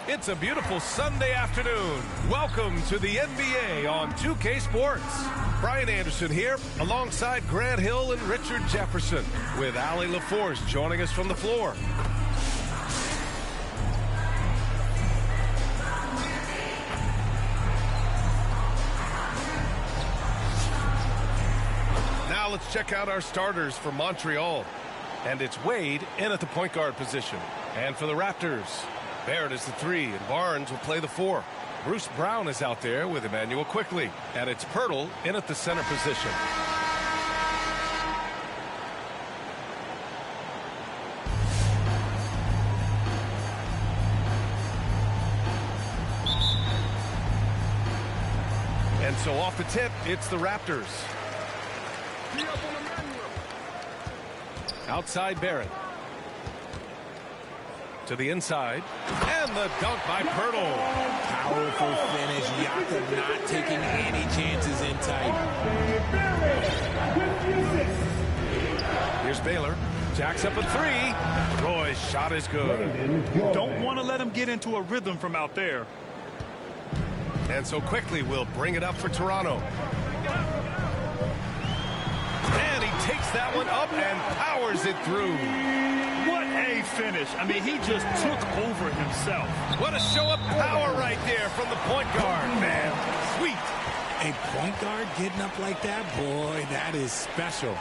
It's a beautiful Sunday afternoon. Welcome to the NBA on 2K Sports. Brian Anderson here, alongside Grant Hill and Richard Jefferson, with Allie LaForce joining us from the floor. Now let's check out our starters for Montreal. And it's Wade in at the point guard position. And for the Raptors, Barrett is the 3, and Barnes will play the 4. Bruce Brown is out there with Emmanuel Quickly, and it's Pirtle in at the center position. And so off the tip, it's the Raptors. Outside Barrett. To the inside, and the dunk by Pirtle. Powerful finish. Jakob not taking any chances in tight. Here's Baylor. Jacks up a 3. Roy's shot is good. Don't want to let him get into a rhythm from out there. And so Quickly will bring it up for Toronto. And he takes that one up and powers it through. What a finish. I mean, he just took over himself. What a show of power right there from the point guard, man. Sweet. A point guard getting up like that? Boy, that is special.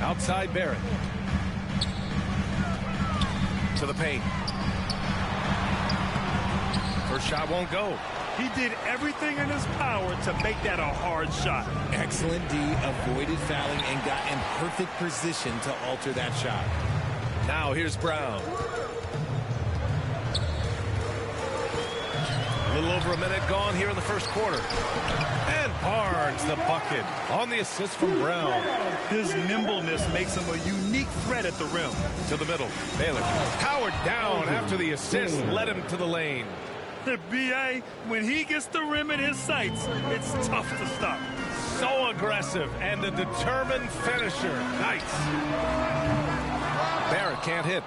Outside Barrett. To the paint. First shot won't go. He did everything in his power to make that a hard shot. Excellent D, avoided fouling and got in perfect position to alter that shot. Now here's Brown. A little over a minute gone here in the first quarter. And Barnes the bucket on the assist from Brown. His nimbleness makes him a unique threat at the rim. To the middle. Baylor powered down after the assist led him to the lane. The B.A., when he gets the rim in his sights, it's tough to stop. So aggressive and a determined finisher. Nice. Barrett can't hit.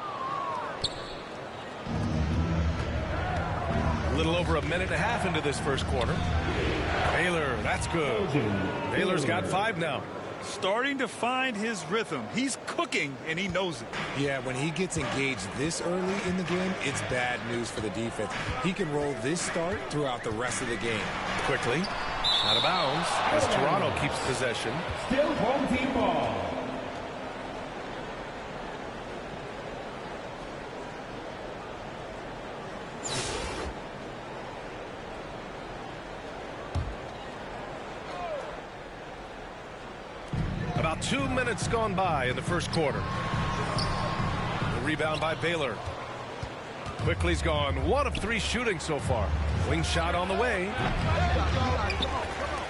A little over a minute and a half into this first quarter. Baylor, that's good. Baylor's got 5 now. Starting to find his rhythm. He's cooking, and he knows it. Yeah, when he gets engaged this early in the game, it's bad news for the defense. He can roll this start throughout the rest of the game. Quickly, out of bounds, as Toronto keeps possession. Still home team ball. About 2 minutes gone by in the first quarter. The rebound by Baylor. Quickly's gone 1 of 3 shooting so far. Wing shot on the way.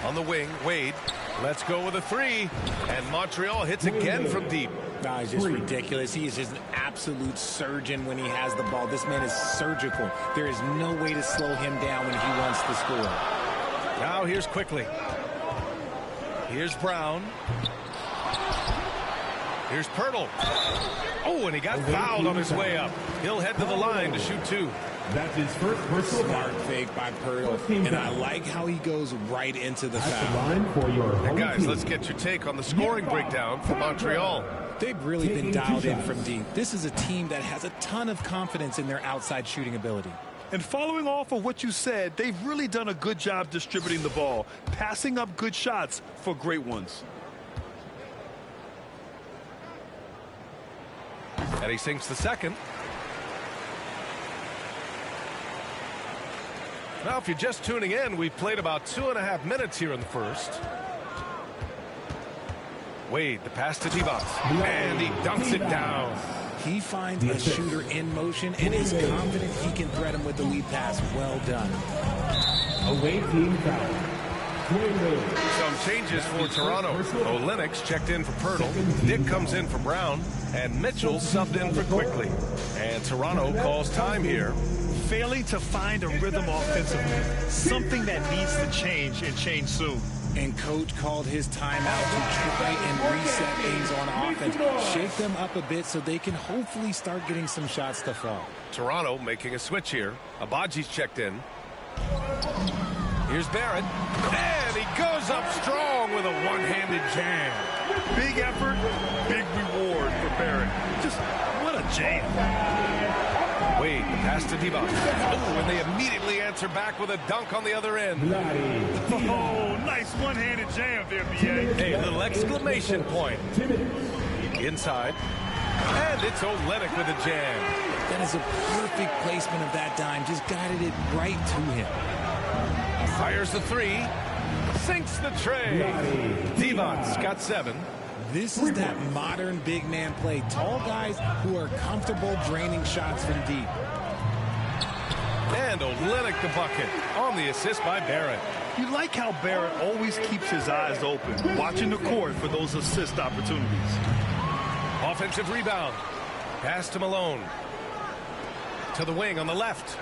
On the wing, Wade. Let's go with a 3. And Montreal hits again from deep. Nah, it's just ridiculous. He is just an absolute surgeon when he has the ball. This man is surgical. There is no way to slow him down when he wants to score. Now here's Quickly. Here's Brown. Here's Pirtle. Oh, and he got fouled on his way up. He'll head to the line to shoot 2. That's his first personal Smart fake by Pirtle. And I like how he goes right into the foul. line for your Hey guys, let's get your take on the scoring breakdown for Montreal. They've really been dialed in from deep. This is a team that has a ton of confidence in their outside shooting ability. And following off of what you said, they've really done a good job distributing the ball, passing up good shots for great ones. And he sinks the second. Now, if you're just tuning in, we've played about 2.5 minutes here in the first. Wade, the pass to Divac, and he dunks it down. He finds a shooter in motion and is confident he can thread him with the lead pass. Well done. Away team foul. Some changes for Toronto. Olenek's checked in for Pirtle. Dick comes in for Brown. And Mitchell subbed in for Quickly. And Toronto calls time here. Failing to find a rhythm offensively. Something that needs to change and change soon. And coach called his timeout to try and reset things on offense. Shake them up a bit so they can hopefully start getting some shots to fall. Toronto making a switch here. Abaji's checked in. Here's Barrett. And he goes up strong with a one-handed jam. Big effort, big reward for Barrett. Just what a jam. Wade, the pass to Divac. Oh, and they immediately answer back with a dunk on the other end. Oh, nice one-handed jam there, BA. Hey, a little exclamation point. Inside. And it's Olenek with a jam. That is a perfect placement of that dime. Just guided it right to him. Fires the three. Sinks the tray. Divac's got 7. This is that modern big man play. Tall guys who are comfortable draining shots from deep. And Olenek the bucket on the assist by Barrett. You like how Barrett always keeps his eyes open, watching the court for those assist opportunities. Offensive rebound. Pass to Malone. To the wing on the left.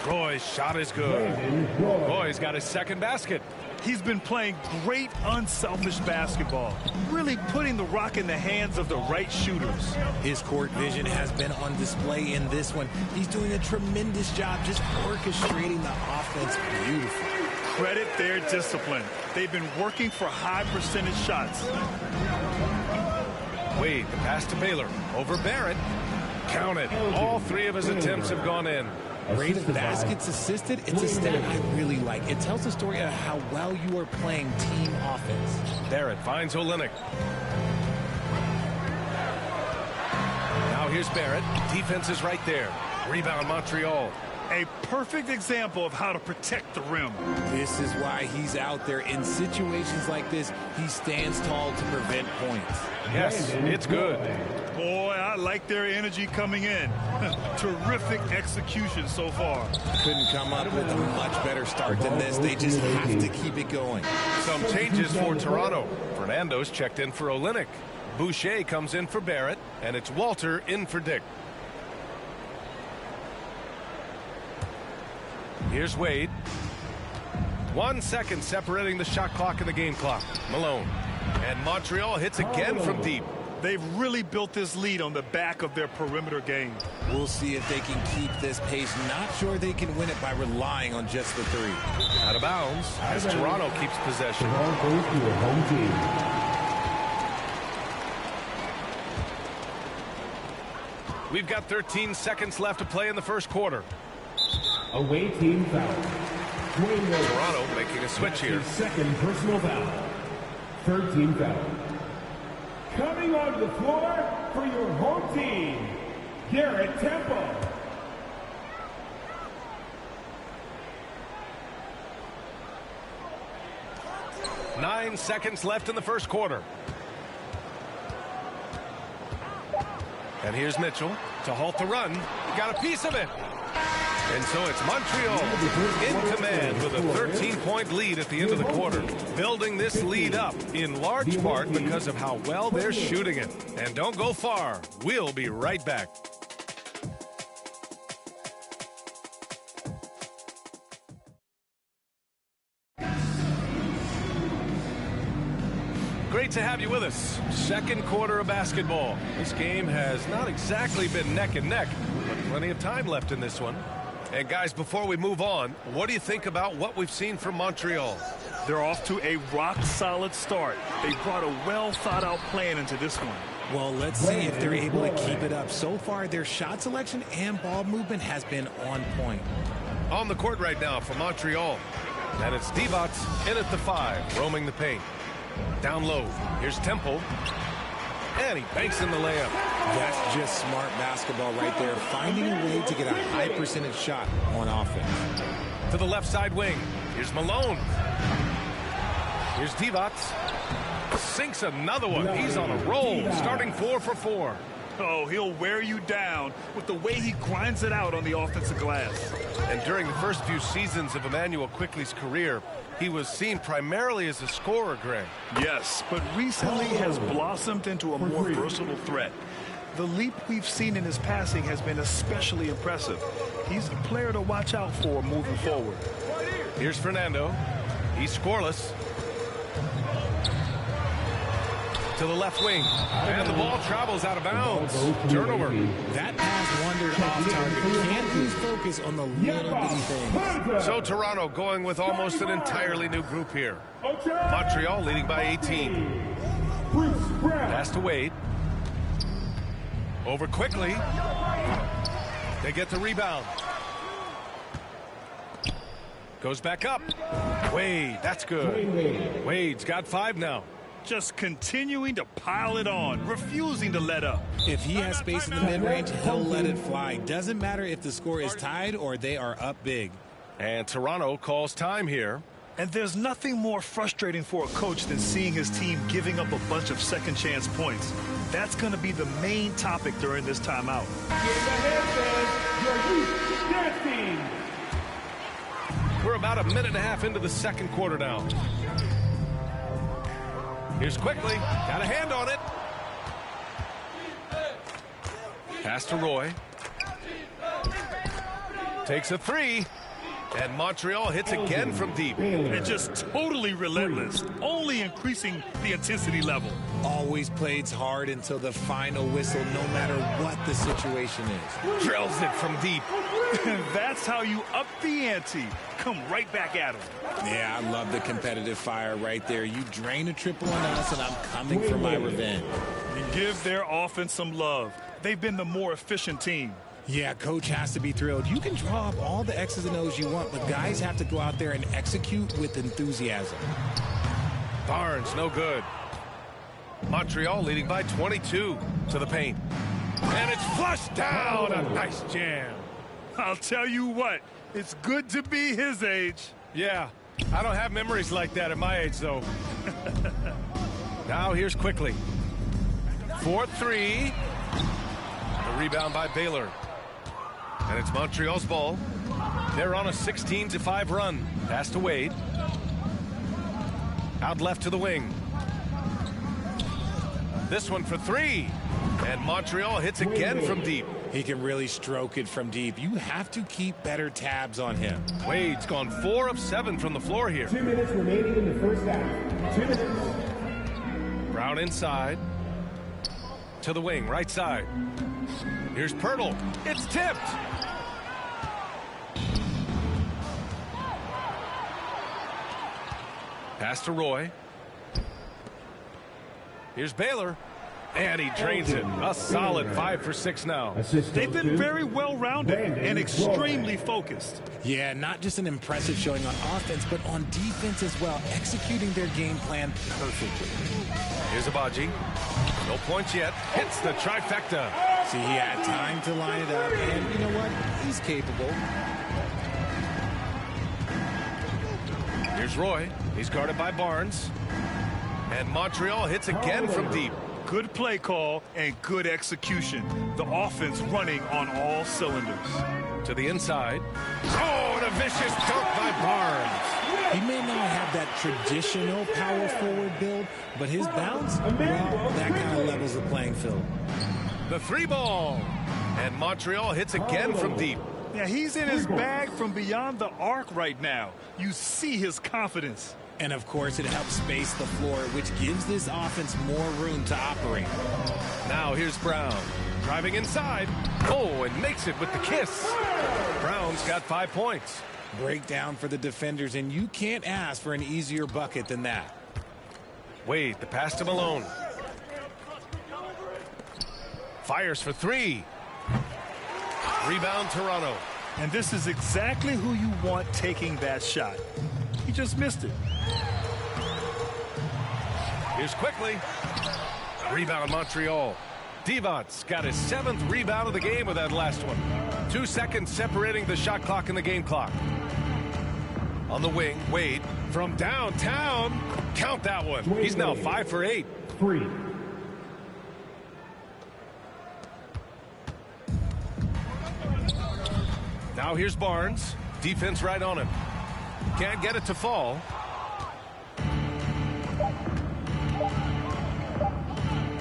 Roy's shot is good. Roy's got his second basket. He's been playing great unselfish basketball, really putting the rock in the hands of the right shooters. His court vision has been on display in this one. He's doing a tremendous job just orchestrating the offense beautifully. Credit their discipline. They've been working for high percentage shots. Wade, the pass to Baylor. Over Barrett. Count it. All 3 of his attempts have gone in. Rate of baskets assisted, it's a stat I really like. It tells the story of how well you are playing team offense. Barrett finds Olenek. Now here's Barrett. Defense is right there. Rebound Montreal. A perfect example of how to protect the rim. This is why he's out there. In situations like this, he stands tall to prevent points. Yes, it's good. Boy, I like their energy coming in. Terrific execution so far. Couldn't come up with a much better start than this. They just have to keep it going. Some changes for Toronto. Fernando's checked in for Olenek. Boucher comes in for Barrett. And it's Walter in for Dick. Here's Wade. 1 second separating the shot clock and the game clock. Malone. And Montreal hits again from deep. They've really built this lead on the back of their perimeter game. We'll see if they can keep this pace. Not sure they can win it by relying on just the 3. Out of bounds as Toronto keeps possession. We've got 13 seconds left to play in the first quarter. Away team foul. Toronto making a switch here. Second personal foul. Third team foul. Coming on the floor for your home team, Garrett Temple. Nine seconds left in the first quarter. And here's Mitchell to halt the run. Got a piece of it. And so it's Montreal in command with a 13-point lead at the end of the quarter. Building this lead up in large part because of how well they're shooting it. And don't go far. We'll be right back. Great to have you with us. Second quarter of basketball. This game has not exactly been neck and neck, but plenty of time left in this one. And guys, before we move on, what do you think about what we've seen from Montreal? They're off to a rock-solid start. They brought a well-thought-out plan into this one. Well, let's see if they're able to keep it up. So far, their shot selection and ball movement has been on point. On the court right now for Montreal. And it's Divac in at the 5, roaming the paint. Down low. Here's Temple. And he banks in the layup. That's just smart basketball right there. Finding a way to get a high percentage shot on offense. To the left side wing. Here's Malone. Here's Divac. Sinks another one. He's on a roll. Starting 4 for 4. Oh, he'll wear you down with the way he grinds it out on the offensive glass. And during the first few seasons of Emmanuel Quickley's career, he was seen primarily as a scorer, Greg. Yes, but recently has blossomed into a more versatile threat. The leap we've seen in his passing has been especially impressive. He's a player to watch out for moving forward. Here's Fernando. He's scoreless. To the left wing. And the ball travels out of bounds. Turnover. That pass wandered off target. Can't lose focus on the little bitty things. So Toronto going with almost an entirely new group here. Montreal leading by 18. Pass to Wade. Over quickly. They get the rebound. Goes back up. Wade, that's good. Wade's got 5 now. Just continuing to pile it on, refusing to let up. If he has space in the mid-range, he'll let it fly. Doesn't matter if the score is tied or they are up big. And Toronto calls time here. And there's nothing more frustrating for a coach than seeing his team giving up a bunch of second chance points. That's going to be the main topic during this timeout. We're about a minute and a half into the second quarter now. Here's Quickly. Got a hand on it. Pass to Roy. Takes a 3. And Montreal hits again from deep. And just totally relentless, only increasing the intensity level. Always plays hard until the final whistle, no matter what the situation is. Drills it from deep. That's how you up the ante. Come right back at him. Yeah, I love the competitive fire right there. You drain a triple on us, and I'm coming for my revenge. And give their offense some love. They've been the more efficient team. Yeah, coach has to be thrilled. You can draw up all the X's and O's you want, but guys have to go out there and execute with enthusiasm. Barnes, no good. Montreal leading by 22 to the paint. And it's flushed down. A nice jam. I'll tell you what, it's good to be his age. Yeah, I don't have memories like that at my age, though. Now here's Quickly. 4-3. The rebound by Baylor. And it's Montreal's ball. They're on a 16-5 run. Pass to Wade. Out left to the wing. This one for 3. And Montreal hits again from deep. He can really stroke it from deep. You have to keep better tabs on him. Wade's gone 4 of 7 from the floor here. 2 minutes remaining in the first half. 2 minutes. Brown inside. To the wing, right side. Here's Pirtle. It's tipped. Pass to Roy. Here's Baylor. And he drains it. A solid 5 for 6 now. They've been very well-rounded and extremely focused. Yeah, not just an impressive showing on offense, but on defense as well, executing their game plan perfectly. Here's Abaji. No points yet. Hits the trifecta. See, he had time to line it up, and you know what? He's capable. Here's Roy. He's guarded by Barnes. And Montreal hits again from deep. Good play call and good execution. The offense running on all cylinders. To the inside. Oh, and a vicious dunk by Barnes. He may not have that traditional power forward build, but his bounce, well, that kind of levels the playing field. The 3 ball. And Montreal hits again from deep. Yeah, he's in his bag from beyond the arc right now. You see his confidence. And, of course, it helps space the floor, which gives this offense more room to operate. Now here's Brown. Driving inside. Oh, and makes it with the kiss. Brown's got 5 points. Breakdown for the defenders, and you can't ask for an easier bucket than that. Wade, the pass to Malone. Fires for three. Rebound, Toronto. And this is exactly who you want taking that shot. He just missed it. Here's quickly. Rebound, Montreal. Divac got his 7th rebound of the game with that last one. 2 seconds separating the shot clock and the game clock. On the wing, Wade from downtown. Count that one. He's now 5 for 8. 3. Now here's Barnes. Defense right on him. Can't get it to fall.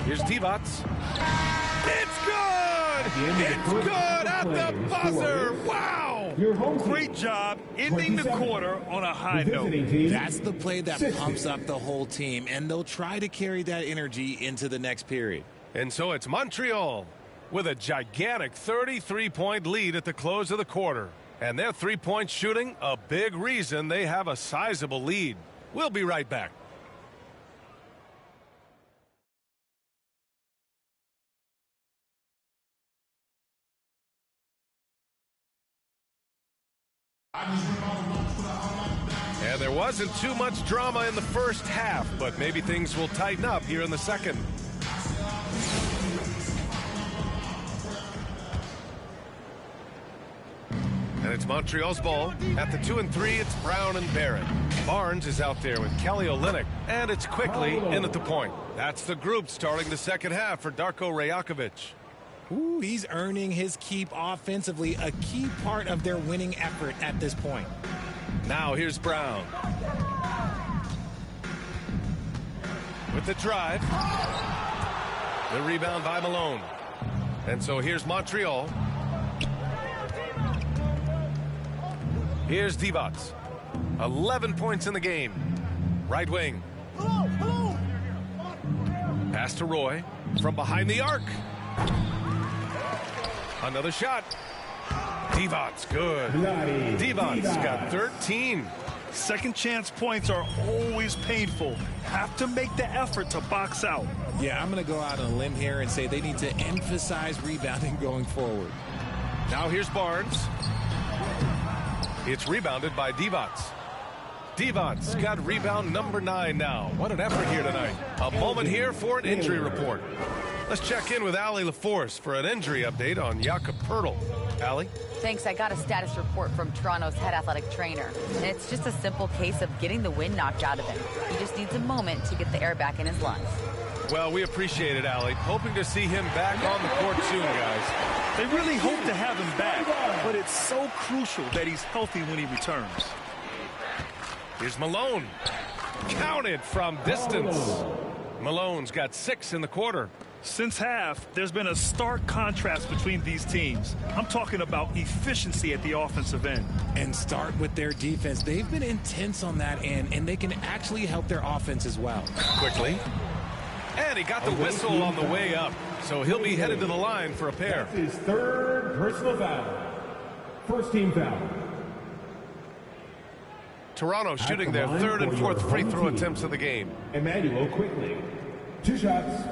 Here's Divac. It's good! It's good at the buzzer! Wow! Great job ending the quarter on a high note. That's the play that pumps up the whole team, and they'll try to carry that energy into the next period. And so it's Montreal with a gigantic 33-point lead at the close of the quarter. And their three-point shooting, a big reason they have a sizable lead. We'll be right back. And there wasn't too much drama in the first half, but maybe things will tighten up here in the second. And it's Montreal's ball. At the 2 and 3, it's Brown and Barrett. Barnes is out there with Kelly Olynyk, and it's quickly in at the point. That's the group starting the second half for Darko Rajakovic. Ooh, he's earning his keep offensively, a key part of their winning effort at this point. Now here's Brown. With the drive. The rebound by Malone. And so here's Montreal. Here's Divac. 11 points in the game. Right wing. Pass to Roy. From behind the arc. Another shot. Divac, good. Divac got 13. Second chance points are always painful. Have to make the effort to box out. Yeah, I'm going to go out on a limb here and say they need to emphasize rebounding going forward. Now here's Barnes. It's rebounded by Divac. Divac got rebound number 9 now. What an effort here tonight. A moment here for an injury report. Let's check in with Allie LaForce for an injury update on Jakob Poeltl. Allie? Thanks. I got a status report from Toronto's head athletic trainer. And it's just a simple case of getting the wind knocked out of him. He just needs a moment to get the air back in his lungs. Well, we appreciate it, Allie. Hoping to see him back on the court soon, guys. They really hope to have him back, but it's so crucial that he's healthy when he returns. Here's Malone. Counted from distance. Malone's got 6 in the quarter. Since half, there's been a stark contrast between these teams. I'm talking about efficiency at the offensive end. And start with their defense. They've been intense on that end, and they can actually help their offense as well. Quickly. And he got the whistle on the way up. So he'll be headed to the line for a pair. That's his 3rd personal foul. First team foul. Toronto shooting their 3rd and 4th free throw attempts of the game. Emmanuel quickly. 2 shots.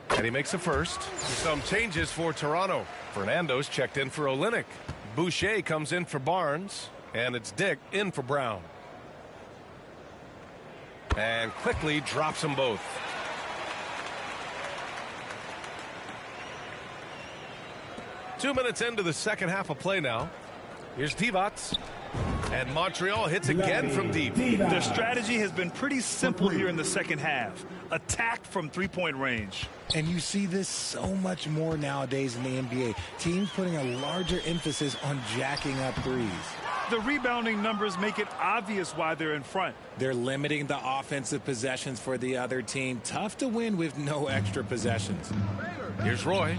And he makes a first. Some changes for Toronto. Fernando's checked in for Olynyk. Boucher comes in for Barnes. And it's Dick in for Brown. And quickly drops them both. Two minutes into the second half of play now. Here's Divac. And Montreal hits again from deep. Their strategy has been pretty simple here in the second half. Attack from three-point range. And you see this so much more nowadays in the NBA. Teams putting a larger emphasis on jacking up threes. The rebounding numbers make it obvious why they're in front. They're limiting the offensive possessions for the other team. Tough to win with no extra possessions. Here's Roy.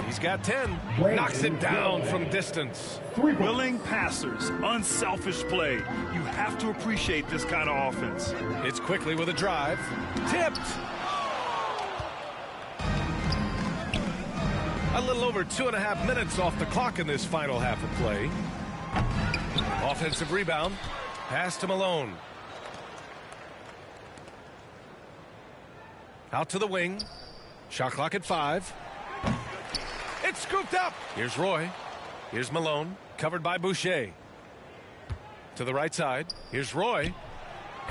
He's got 10. Knocks it down from distance. Willing passers, unselfish play. You have to appreciate this kind of offense. It's quickly with a drive. Tipped. little over 2.5 minutes off the clock in this final half of play. Offensive rebound. Pass to Malone. Out to the wing. Shot clock at 5. It's scooped up. Here's Roy. Here's Malone. Covered by Boucher. To the right side. Here's Roy.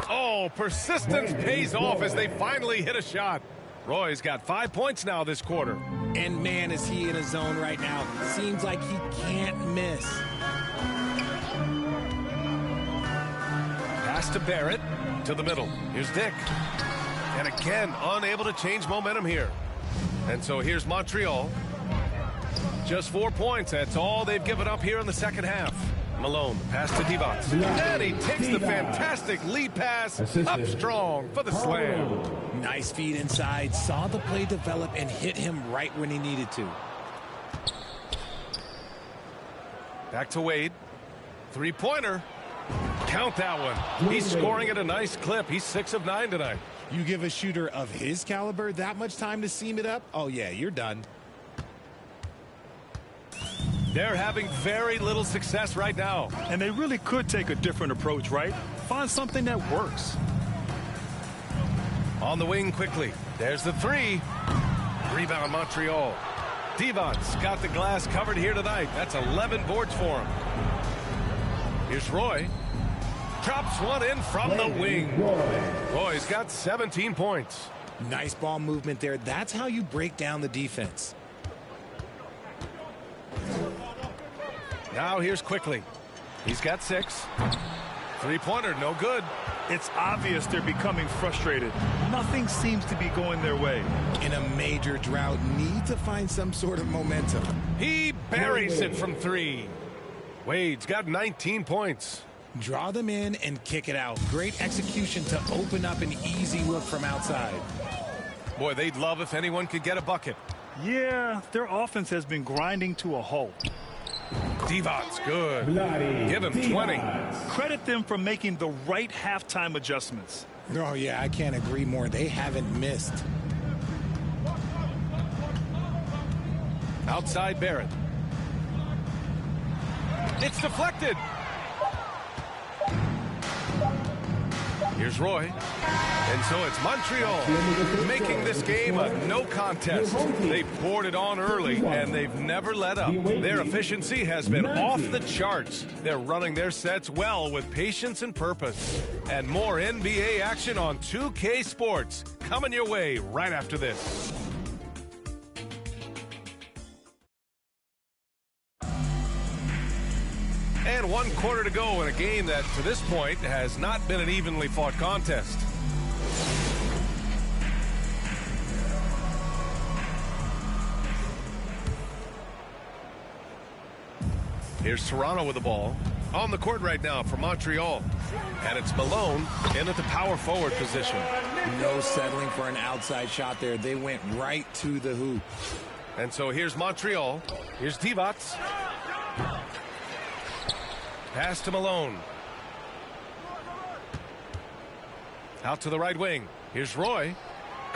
Oh, persistence pays off as they finally hit a shot. Roy's got 5 points now this quarter. And man, is he in a zone right now. Seems like he can't miss. Pass to Barrett. To the middle. Here's Dick. And again, unable to change momentum here. And so here's Montreal. Just 4 points. That's all they've given up here in the second half. Malone, pass to Divac. And he takes the fantastic lead pass up strong for the slam. Nice feed inside. Saw the play develop and hit him right when he needed to. Back to Wade. Three-pointer. Count that one. He's scoring at a nice clip. He's 6 of 9 tonight. You give a shooter of his caliber that much time to seam it up? Oh, yeah, you're done. They're having very little success right now. And they really could take a different approach, right? Find something that works. On the wing quickly. There's the 3. Rebound Montreal. Divac's got the glass covered here tonight. That's 11 boards for him. Here's Roy. Drops one in from the wing. Roy's got 17 points. Nice ball movement there. That's how you break down the defense. Now here's Quickly. He's got 6. Three-pointer, no good. It's obvious they're becoming frustrated. Nothing seems to be going their way. In a major drought, need to find some sort of momentum. He buries it from 3. Wade's got 19 points. Draw them in and kick it out. Great execution to open up an easy look from outside. Boy, they'd love if anyone could get a bucket. Yeah, their offense has been grinding to a halt. Divac's good. Give him 20. Credit them for making the right halftime adjustments. Oh, yeah, I can't agree more. They haven't missed. Outside Barrett. It's deflected. Here's Roy. And so it's Montreal making this game a no contest. They poured it on early, and they've never let up. Their efficiency has been off the charts. They're running their sets well with patience and purpose. And more NBA action on 2K Sports coming your way right after this. And 1 quarter to go in a game that, to this point, has not been an evenly fought contest. Here's Toronto with the ball. On the court right now for Montreal. And it's Malone in at the power forward position. No settling for an outside shot there. They went right to the hoop. And so here's Montreal. Here's Divac. Pass to Malone. Out to the right wing. Here's Roy.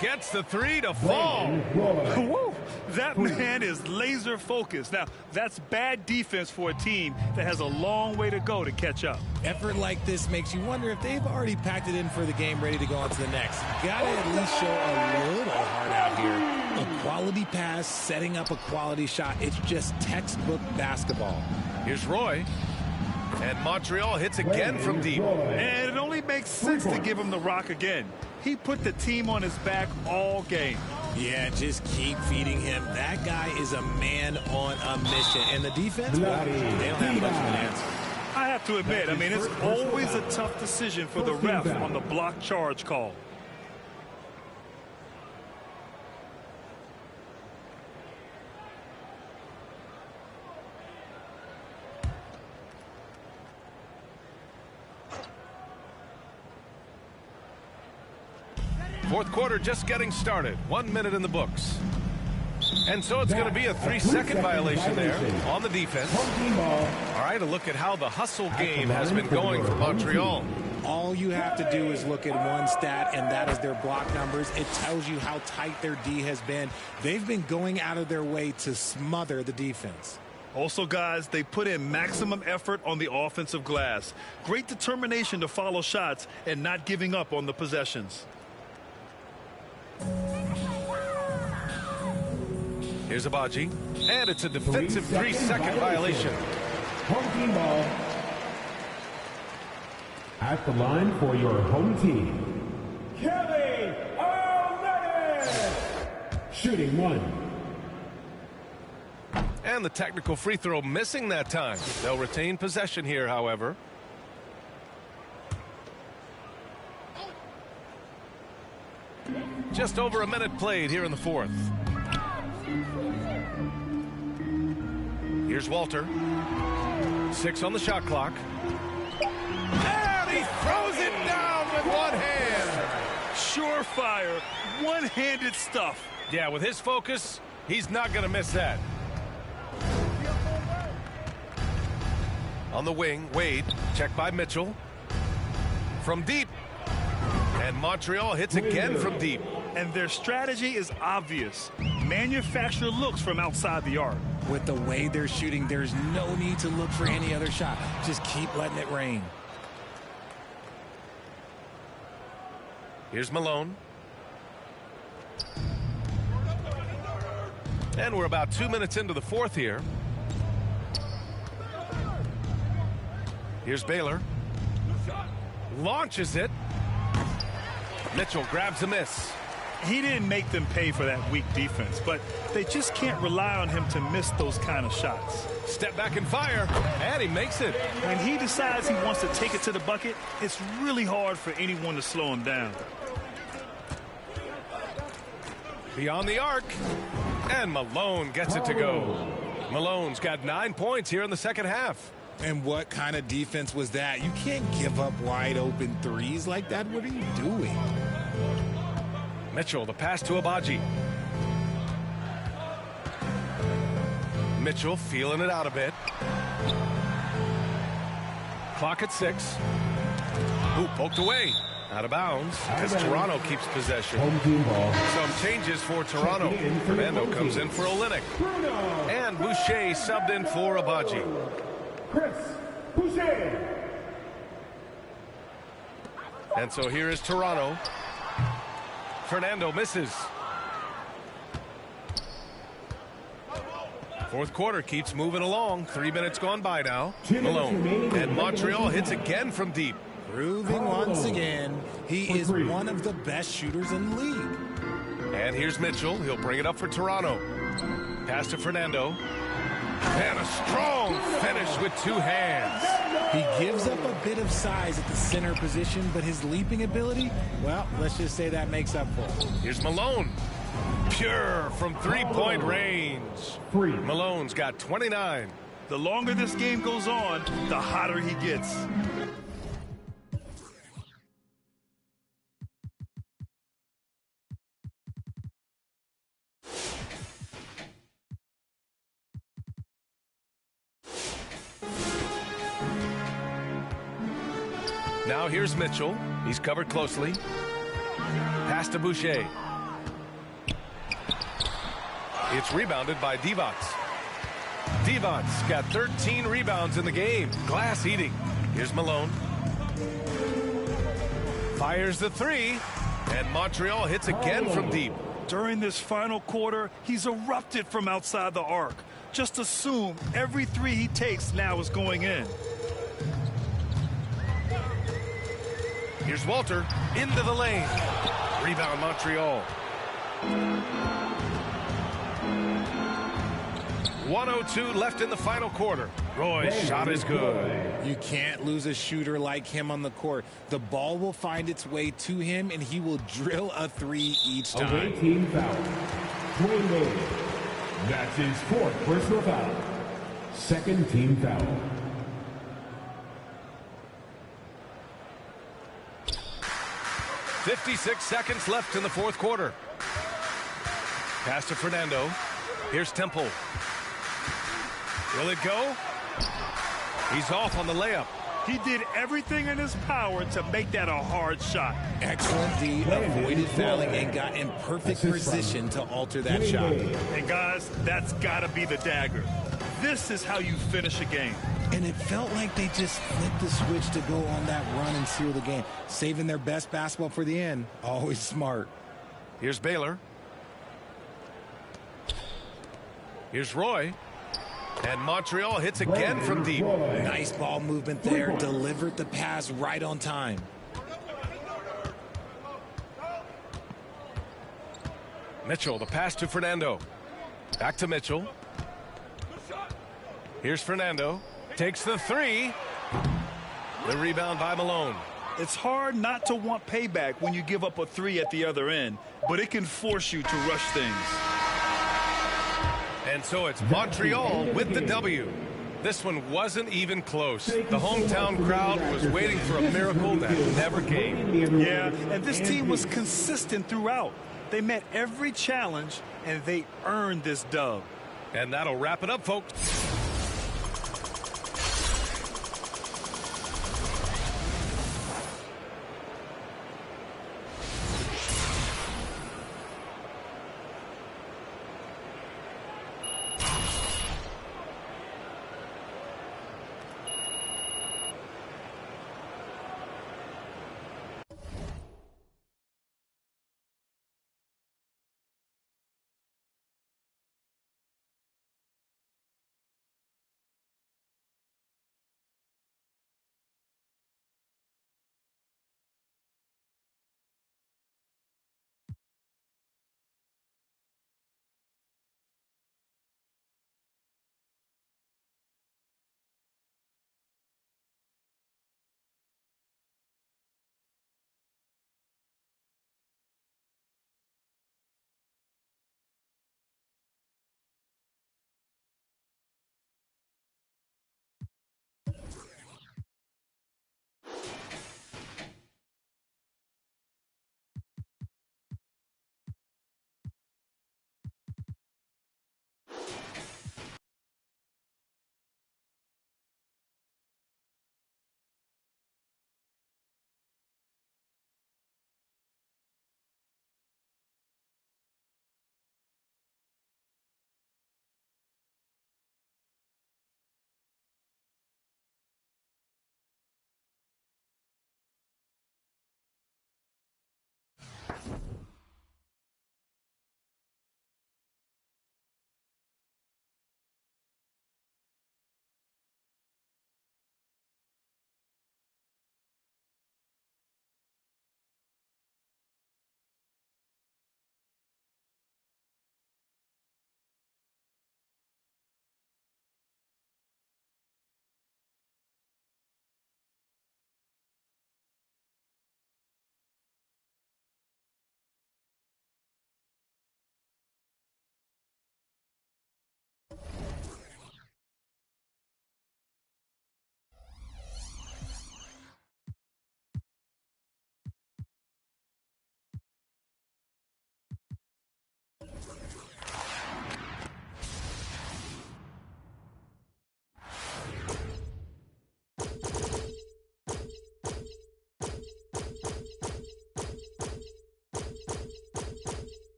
Gets the 3 to fall. Whoa, that man is laser focused. Now, that's bad defense for a team that has a long way to go to catch up. Effort like this makes you wonder if they've already packed it in for the game, ready to go on to the next. Gotta at least show a little heart out here. A quality pass, setting up a quality shot. It's just textbook basketball. Here's Roy. And Montreal hits again from deep. And it only makes sense to give him the rock again. He put the team on his back all game. Yeah, just keep feeding him. That guy is a man on a mission. And the defense, well, they don't have much of an answer. I have to admit, it's always a tough decision for the ref on the block charge call. Fourth quarter just getting started. 1 minute in the books. And so it's going to be a 3-second violation there on the defense. All right, a look at how the hustle game has been going for Montreal. All you have to do is look at one stat, and that is their block numbers. It tells you how tight their D has been. They've been going out of their way to smother the defense. Also, guys, they put in maximum effort on the offensive glass. Great determination to follow shots and not giving up on the possessions. Here's Abaji, and it's a defensive 3-second violation. Home team ball. At the line for your home team, Kelly Olynyk. Shooting 1. And the technical free throw missing that time. They'll retain possession here, however. Just over a minute played here in the fourth. Here's Walter. 6 on the shot clock. And he throws it down with one hand. Surefire, one-handed stuff. Yeah, with his focus, he's not going to miss that. On the wing, Wade, checked by Mitchell. From deep. And Montreal hits again from deep. And their strategy is obvious. Manufacture looks from outside the arc. With the way they're shooting, there's no need to look for any other shot. Just keep letting it rain. Here's Malone. And we're about 2 minutes into the fourth here. Here's Baylor. Launches it. Mitchell grabs a miss. He didn't make them pay for that weak defense, but they just can't rely on him to miss those kind of shots. Step back and fire, and he makes it. When he decides he wants to take it to the bucket, it's really hard for anyone to slow him down. Beyond the arc, and Malone gets it to go. Malone's got 9 points here in the second half. And what kind of defense was that? You can't give up wide open threes like that. What are you doing? Mitchell, the pass to Abaji. Mitchell feeling it out a bit. Clock at 6. Ooh, poked away. Out of bounds as Toronto keeps possession. Home team ball. Some changes for Toronto. Fernando comes in for Olynyk. And Boucher subbed in for Abaji. Chris Boucher. And so here is Toronto. Fernando misses. Fourth quarter keeps moving along. 3 minutes gone by now. Malone. And Montreal hits again from deep. Proving once again, he is one of the best shooters in the league. And here's Mitchell. He'll bring it up for Toronto. Pass to Fernando. And a strong finish with 2 hands. He gives up a bit of size at the center position, but his leaping ability, well, let's just say that makes up for it. Here's Malone. Pure from 3-point range. Malone's got 29. The longer this game goes on, the hotter he gets. Now here's Mitchell. He's covered closely. Pass to Boucher. It's rebounded by Divac. Divac's got 13 rebounds in the game. Glass eating. Here's Malone. Fires the 3. And Montreal hits again from deep. During this final quarter, he's erupted from outside the arc. Just assume every 3 he takes now is going in. Here's Walter into the lane. Rebound Montreal. 1:02 left in the final quarter. Roy's shot is good. You can't lose a shooter like him on the court. The ball will find its way to him, and he will drill a 3 each time. Away team foul. Dwayne Wade. That's his 4th personal foul. 2nd team foul. 56 seconds left in the fourth quarter. Pass to Fernando. Here's Temple. Will it go? He's off on the layup. He did everything in his power to make that a hard shot. Excellent D, avoided fouling and got in perfect position to alter that shot. And guys, that's got to be the dagger. This is how you finish a game. And it felt like they just flipped the switch to go on that run and seal the game. Saving their best basketball for the end. Always smart. Here's Baylor. Here's Roy. And Montreal hits again from deep. Nice ball movement there. Delivered the pass right on time. Mitchell, the pass to Fernando. Back to Mitchell. Here's Fernando. Takes the three. The rebound by Malone. It's hard not to want payback when you give up a three at the other end, but it can force you to rush things. And so it's Montreal with the W. This one wasn't even close. The hometown crowd was waiting for a miracle that never came. Yeah, and this team was consistent throughout. They met every challenge, and they earned this dub. And that'll wrap it up, folks.